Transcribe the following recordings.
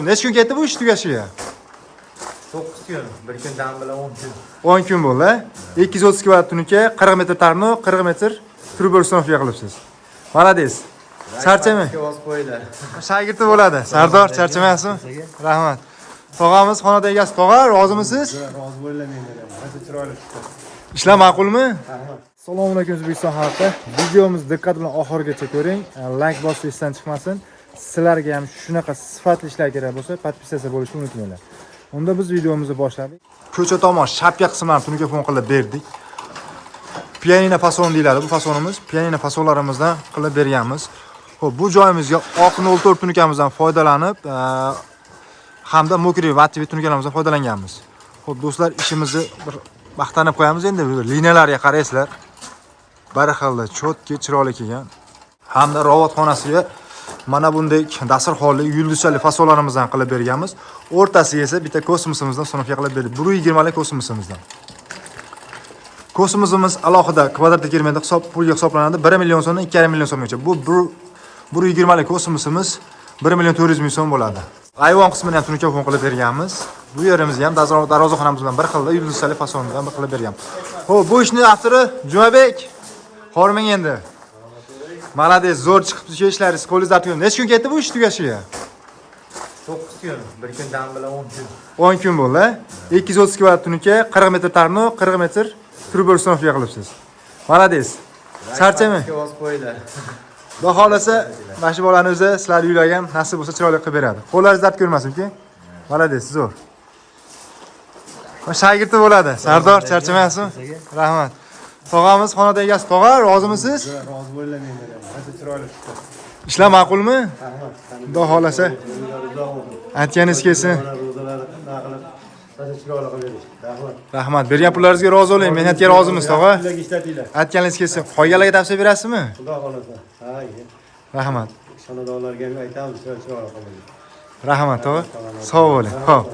Necha kun ketdi bu ish tugashiga? 9 kun. Bir kun dam bilan 10 kun. 10 kun bo'ldi. 230 kvadrat tunuka, 40 metr tarno, 40 metr trubel uстановка qilibsiz. Malades. Charchamang. Oz qo'ylar. Shagirdi bo'ladi. Sardor, charchamayapsizmi? Rahmat. Tog'amiz xonada egasi. Tog'a, rozimisiz? Rozi bo'laman men. Qancha chiroyli chiqdi. Ishlar ma'qulmi? Assalomu alaykum O'zbekiston xalqi. Videomizni diqqat bilan oxirigacha ko'ring. Like bosib esdan chiqmasin. Sizlarga ham shunaqa sifatli ishlar kerak bo'lsa, podpisatsiya bo'lishni unutmanglar. Unda biz videomizni boshladik. Ko'cha tomon shapka qismlarini tunuka fon qilib berdik. Pianino fason deyiladi bu fasonimiz. Pianino fasonlarimizdan qilib berganmiz. Xo'p, bu joyimizga oq 04 tunukamizdan foydalanib, hamda mokri vattivi tunukalarimizdan foydalanganmiz. Xo'p, do'stlar, ishimizni bir maqtanib qo'yamiz endi. Liniyalarga qaraysizlar. Baraxalda, chotki, chiroyli kelgan. Hamda robotxonasiga mana bunday dasturxonli yulduzchali fasonlarimizdan qilib berganmiz. O'rtasiga esa bitta kosmosimizdan uстановка qilib berdik. 120 lik kosmosimizdan. Kosmosimiz alohida kvadratga kirmaydi, pulga hisoblanadi. 1 million so'mdan 2,5 million so'mgacha. Bu 120 lik kosmosimiz 1 million 400 ming so'm bo'ladi. Ayvon qismini ham tunuka fon qilib berganmiz. Bu yerimizni ham darvozaxonamiz bilan bir xilda yulduzchali fasondan bir qilib berganmiz. Xo'p, bu ishni avtori Jumabek. Hormang endi. Malades, zo'r chiqibdi shu ishlaringiz, qo'lingizdan turgan. Necha kun ketdi bu ish tugashiga? 9 kun. Bir kun dam bilan 10 kun. 10 kun bo'ldi. 230 kvadrat tunuka, 40 metr tarno, 40 metr trubel uстановка qilibsiz. Malades. Charchamang. Oz qo'ylar. Xudo xolasa, mana shu bolani o'zi sizlar uylagan nasib bo'lsa chiroyli qilib beradi. Qo'llaringiz dard ko'rmasin-ki. Malades, zo'r. Shagirdi bo'ladi. Sardor, charchamayapsizmi? Rahmat. Tog'amiz xonada egasi. Tog'a, rozimisiz? Rozi bo'laman men. Qancha chiroyli chiqdi. Ishlar ma'qulmi? Xudo xolasa. Aytganingiz kelsin. Rahmat. Bergan pullaringizga rozi bo'ling. Mehnatga rozimiz, tog'a. Aytganingiz kelsin. Qolganlarga tavsiya berasizmi? Xudo xolasa. Rahmat. Xonadonlarga aytamiz, chiroyli qiling. Rahmat, tog'a. Sog' bo'ling. Xo'p.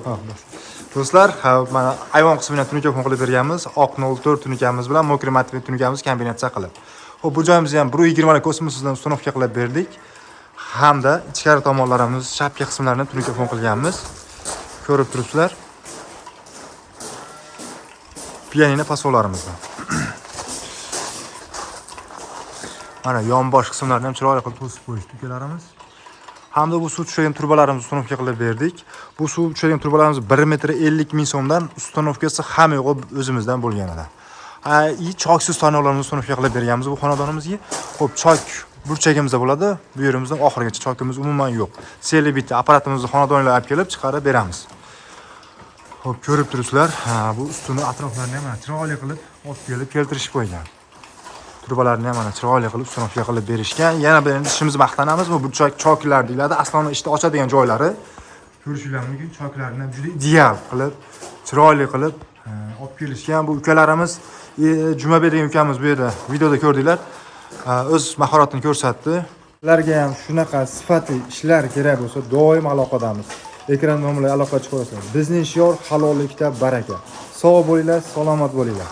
Do'stlar, mana ayvon qismidan tunuka fon qilib berganmiz. Oq 04 tunukamiz bilan mokri matvi tunukamiz kombinatsiya qilib. Xo'p, bu joyimizni ham 120 lik kosmosdan uстановка qilib berdik. Hamda ichkari tomonlarimiz, shapka qismlarini tunuka fon qilganmiz. Ko'rib turibsizlar. Pianino fasonlarimizdan. Mana yonbosh qismlarini ham chiroyli qilib to'sib qo'ydik tukalarimiz. Hamda bu suv tushadigan turbalarimizni uстановка qilib berdik. Bu suv tushadigan turbalarimiz 1 metr 50 ming so'mdan uстановкасы hamma yo'q o'zimizdan bo'lgan edi. Choksiz tonolarimizni uстановка qilib berganmiz bu xonadonimizga. Xo'p, chok burchagimizda bo'ladi. Bu yerimizdan oxirigacha chokimiz umuman yo'q. Seli bitta apparatimizni xonadonga olib kelib chiqarib beramiz. Xo'p, ko'rib turibsizlar. Bu ustuni atroflarini ham chiroyli qilib olib kelib keltirishib qo'ygan. Turbalarni ham mana chiroyli qilib uстановка qilib berishgan. Yana bir ishimizni maqtanamiz. Bu choklar deyiladi. Aslida ishni ochadigan joylari. Ko'rishinglar mumkin. Choklarni juda ideal qilib, chiroyli qilib olib kelishgan. Bu ukalarimiz Jumabek degan ukamiz bu yerda videoda ko'rdinglar. O'z mahoratini ko'rsatdi. Sizlarga ham shunaqa sifatli ishlar kerak bo'lsa, doim aloqadamiz. Ekran nomli aloqa chiqarasiz. Bizning shior halollikda baraka. Sog' bo'linglar, salomat bo'linglar.